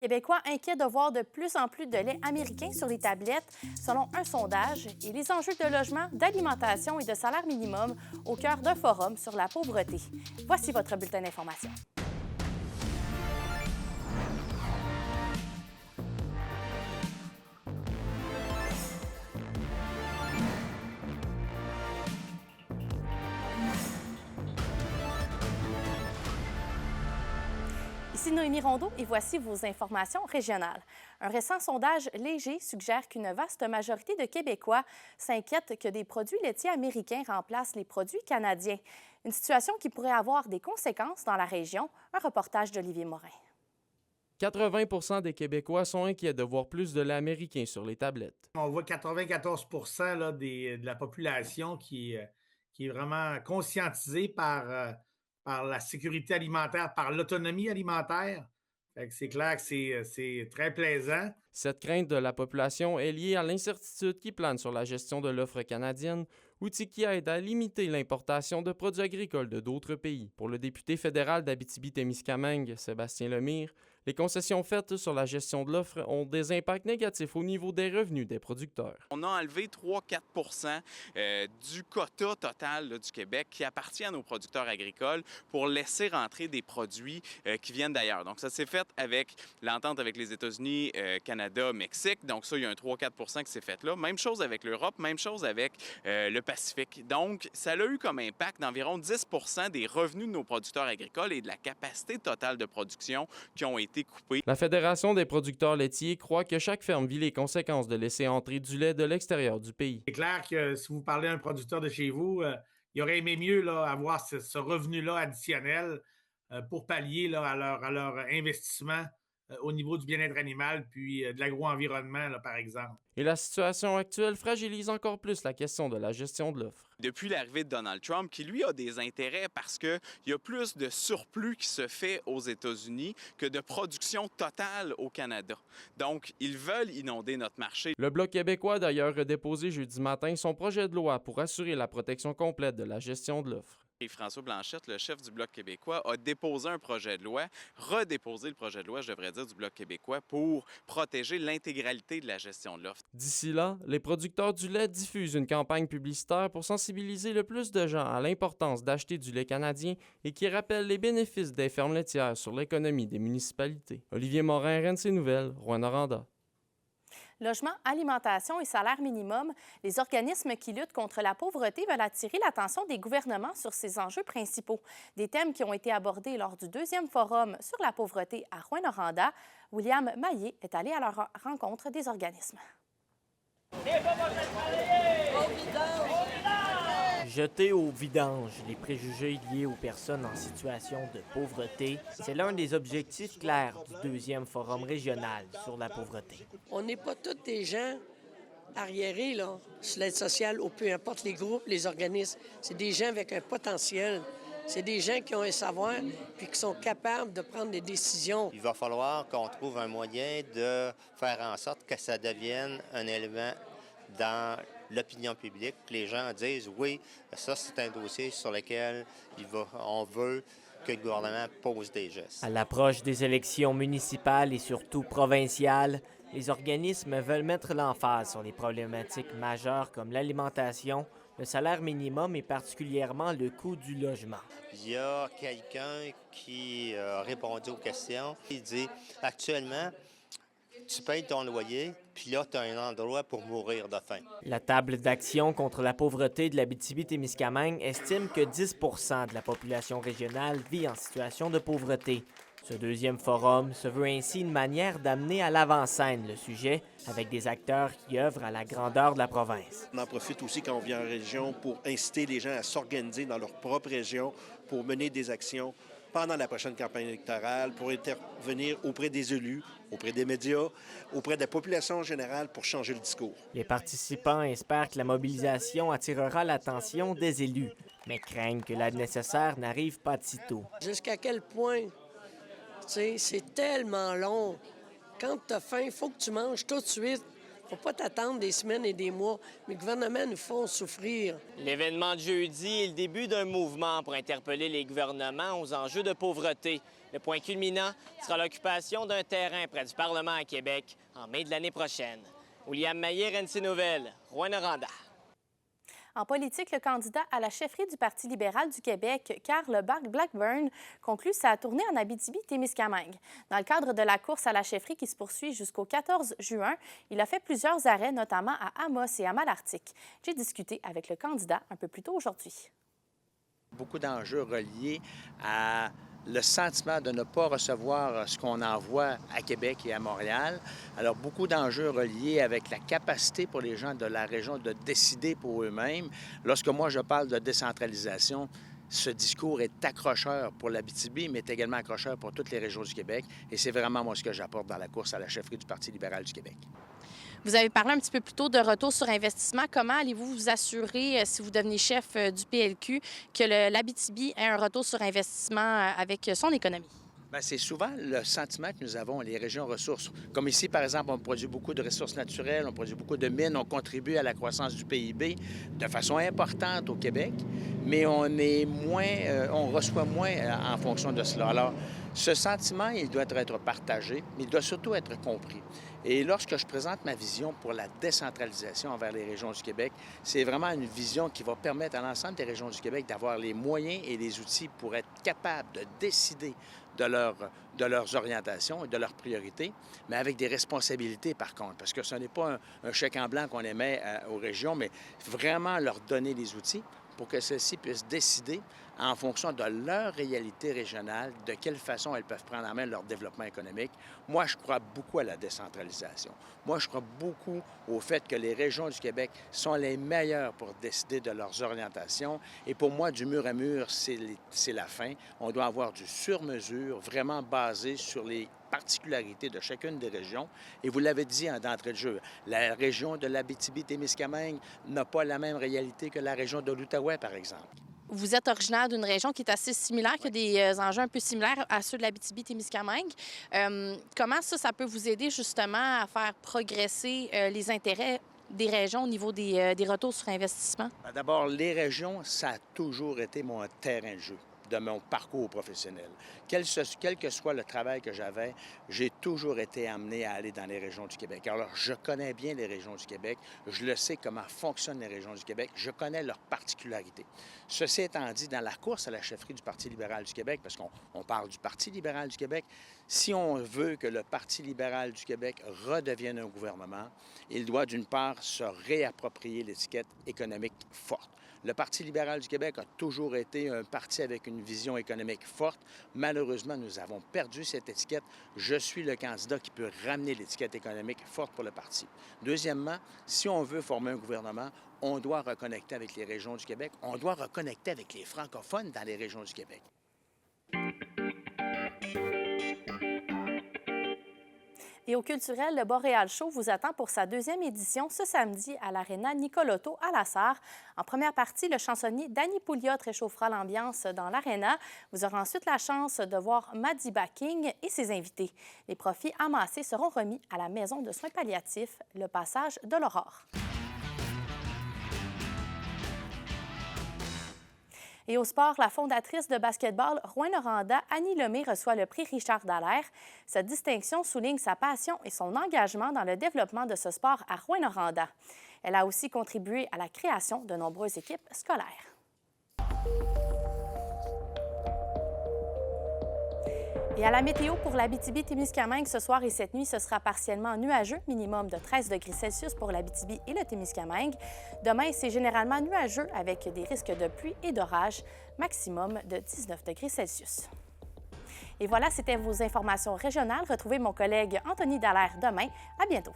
Québécois inquiets de voir de plus en plus de lait américain sur les tablettes, selon un sondage, et les enjeux de logement, d'alimentation et de salaire minimum au cœur d'un forum sur la pauvreté. Voici votre bulletin d'information. Ici Noémie Rondeau et voici vos informations régionales. Un récent sondage léger suggère qu'une vaste majorité de Québécois s'inquiètent que des produits laitiers américains remplacent les produits canadiens. Une situation qui pourrait avoir des conséquences dans la région. Un reportage d'Olivier Morin. 80 des Québécois sont inquiets de voir plus de lait américain sur les tablettes. On voit 94 là, de la population qui est vraiment conscientisée par la sécurité alimentaire, par l'autonomie alimentaire. Fait que c'est clair que c'est très plaisant. Cette crainte de la population est liée à l'incertitude qui plane sur la gestion de l'offre canadienne, outil qui aide à limiter l'importation de produits agricoles de d'autres pays. Pour le député fédéral d'Abitibi-Témiscamingue, Sébastien Lemire, les concessions faites sur la gestion de l'offre ont des impacts négatifs au niveau des revenus des producteurs. On a enlevé 3-4 du quota total là, du Québec qui appartient à nos producteurs agricoles pour laisser rentrer des produits qui viennent d'ailleurs. Donc ça s'est fait avec l'entente avec les États-Unis, Canada, Mexique. Donc ça, il y a un 3-4 qui s'est fait là. Même chose avec l'Europe, même chose avec le Pacifique. Donc ça a eu comme impact d'environ 10 des revenus de nos producteurs agricoles et de la capacité totale de production qui ont été coupés. La Fédération des producteurs laitiers croit que chaque ferme vit les conséquences de laisser entrer du lait de l'extérieur du pays. C'est clair que si vous parlez à un producteur de chez vous, il aurait aimé mieux là, avoir ce revenu-là additionnel pour pallier là, à leur investissement au niveau du bien-être animal puis de l'agro-environnement, là, par exemple. Et la situation actuelle fragilise encore plus la question de la gestion de l'offre. Depuis l'arrivée de Donald Trump, qui lui a des intérêts parce qu'il y a plus de surplus qui se fait aux États-Unis que de production totale au Canada. Donc, ils veulent inonder notre marché. Le Bloc québécois a d'ailleurs déposé jeudi matin son projet de loi pour assurer la protection complète de la gestion de l'offre. Et François Blanchette, le chef du Bloc québécois, a déposé un projet de loi, redéposé le projet de loi, je devrais dire, du Bloc québécois pour protéger l'intégralité de la gestion de l'offre. D'ici là, les producteurs du lait diffusent une campagne publicitaire pour sensibiliser le plus de gens à l'importance d'acheter du lait canadien et qui rappelle les bénéfices des fermes laitières sur l'économie des municipalités. Olivier Morin, RNC Nouvelles, Rouyn-Noranda. Logement, alimentation et salaire minimum, les organismes qui luttent contre la pauvreté veulent attirer l'attention des gouvernements sur ces enjeux principaux. Des thèmes qui ont été abordés lors du deuxième forum sur la pauvreté à Rouyn-Noranda. William Maillé est allé à la rencontre des organismes. Jeter au vidange les préjugés liés aux personnes en situation de pauvreté, c'est l'un des objectifs clairs du deuxième forum régional sur la pauvreté. On n'est pas tous des gens arriérés là, sur l'aide sociale ou peu importe les groupes, les organismes. C'est des gens avec un potentiel. C'est des gens qui ont un savoir puis qui sont capables de prendre des décisions. Il va falloir qu'on trouve un moyen de faire en sorte que ça devienne un élément dans l'opinion publique, que les gens disent oui, ça c'est un dossier sur lequel on veut que le gouvernement pose des gestes. À l'approche des élections municipales et surtout provinciales, les organismes veulent mettre l'emphase sur les problématiques majeures comme l'alimentation, le salaire minimum et particulièrement le coût du logement. Il y a quelqu'un qui a répondu aux questions. Il dit actuellement, tu payes ton loyer, puis là, tu as un endroit pour mourir de faim. La table d'action contre la pauvreté de l'Abitibi-Témiscamingue estime que 10 de la population régionale vit en situation de pauvreté. Ce deuxième forum se veut ainsi une manière d'amener à l'avant-scène le sujet avec des acteurs qui œuvrent à la grandeur de la province. On en profite aussi quand on vient en région pour inciter les gens à s'organiser dans leur propre région pour mener des actions pendant la prochaine campagne électorale, pour intervenir auprès des élus, auprès des médias, auprès de la population en général pour changer le discours. Les participants espèrent que la mobilisation attirera l'attention des élus, mais craignent que l'aide nécessaire n'arrive pas de sitôt. Jusqu'à quel point, c'est tellement long. Quand tu as faim, il faut que tu manges tout de suite. faut pas t'attendre des semaines et des mois. Mais le gouvernement nous font souffrir. L'événement de jeudi est le début d'un mouvement pour interpeller les gouvernements aux enjeux de pauvreté. Le point culminant sera l'occupation d'un terrain près du Parlement à Québec en mai de l'année prochaine. William Maillet, RNC Nouvelles, Rouyn-Noranda. En politique, le candidat à la chefferie du Parti libéral du Québec, Carl Blackburn, conclut sa tournée en Abitibi-Témiscamingue. Dans le cadre de la course à la chefferie qui se poursuit jusqu'au 14 juin, il a fait plusieurs arrêts, notamment à Amos et à Malartic. J'ai discuté avec le candidat un peu plus tôt aujourd'hui. Beaucoup d'enjeux reliés à le sentiment de ne pas recevoir ce qu'on envoie à Québec et à Montréal. Alors, beaucoup d'enjeux reliés avec la capacité pour les gens de la région de décider pour eux-mêmes. Lorsque moi, je parle de décentralisation, ce discours est accrocheur pour l'Abitibi, mais est également accrocheur pour toutes les régions du Québec. Et c'est vraiment moi ce que j'apporte dans la course à la chefferie du Parti libéral du Québec. Vous avez parlé un petit peu plus tôt de retour sur investissement. Comment allez-vous vous assurer, si vous devenez chef du PLQ, que l'Abitibi ait un retour sur investissement avec son économie? Bien, c'est souvent le sentiment que nous avons, les régions ressources. Comme ici, par exemple, on produit beaucoup de ressources naturelles, on produit beaucoup de mines, on contribue à la croissance du PIB de façon importante au Québec, mais on reçoit moins en fonction de cela. Alors, ce sentiment, il doit être partagé, mais il doit surtout être compris. Et lorsque je présente ma vision pour la décentralisation envers les régions du Québec, c'est vraiment une vision qui va permettre à l'ensemble des régions du Québec d'avoir les moyens et les outils pour être capables de décider de leurs orientations et de leurs priorités, mais avec des responsabilités par contre, parce que ce n'est pas un chèque en blanc qu'on émet aux régions, mais vraiment leur donner les outils pour que celles-ci puissent décider en fonction de leur réalité régionale, de quelle façon elles peuvent prendre en main leur développement économique. Moi, je crois beaucoup à la décentralisation. Moi, je crois beaucoup au fait que les régions du Québec sont les meilleures pour décider de leurs orientations. Et pour moi, du mur à mur, c'est la fin. On doit avoir du sur-mesure, vraiment basé sur les particularités de chacune des régions. Et vous l'avez dit d'entrée de jeu, la région de l'Abitibi-Témiscamingue n'a pas la même réalité que la région de l'Outaouais, par exemple. Vous êtes originaire d'une région qui est assez similaire, qui a des enjeux un peu similaires à ceux de l'Abitibi-Témiscamingue. Comment ça peut vous aider justement à faire progresser les intérêts des régions au niveau des retours sur investissement? D'abord, les régions, ça a toujours été mon terrain de jeu de mon parcours professionnel. Quel que soit le travail que j'avais, j'ai toujours été amené à aller dans les régions du Québec. Alors, je connais bien les régions du Québec, je le sais comment fonctionnent les régions du Québec, je connais leurs particularités. Ceci étant dit, dans la course à la chefferie du Parti libéral du Québec, parce qu'on parle du Parti libéral du Québec, si on veut que le Parti libéral du Québec redevienne un gouvernement, il doit d'une part se réapproprier l'étiquette économique forte. Le Parti libéral du Québec a toujours été un parti avec une vision économique forte. Malheureusement, nous avons perdu cette étiquette. Je suis le candidat qui peut ramener l'étiquette économique forte pour le parti. Deuxièmement, si on veut former un gouvernement, on doit reconnecter avec les régions du Québec. On doit reconnecter avec les francophones dans les régions du Québec. Et au culturel, le Boréal Show vous attend pour sa deuxième édition ce samedi à l'Aréna Nicolotto à La Sarre. En première partie, le chansonnier Danny Pouliot réchauffera l'ambiance dans l'Aréna. Vous aurez ensuite la chance de voir Madiba King et ses invités. Les profits amassés seront remis à la Maison de soins palliatifs, le Passage de l'Aurore. Et au sport, la fondatrice de basketball Rouyn-Noranda, Annie Lemay, reçoit le prix Richard Dallaire. Cette distinction souligne sa passion et son engagement dans le développement de ce sport à Rouyn-Noranda. Elle a aussi contribué à la création de nombreuses équipes scolaires. Et à la météo pour l'Abitibi-Témiscamingue, ce soir et cette nuit, ce sera partiellement nuageux, minimum de 13 degrés Celsius pour l'Abitibi et le Témiscamingue. Demain, c'est généralement nuageux avec des risques de pluie et d'orage, maximum de 19 degrés Celsius. Et voilà, c'était vos informations régionales. Retrouvez mon collègue Anthony Dallaire demain. À bientôt.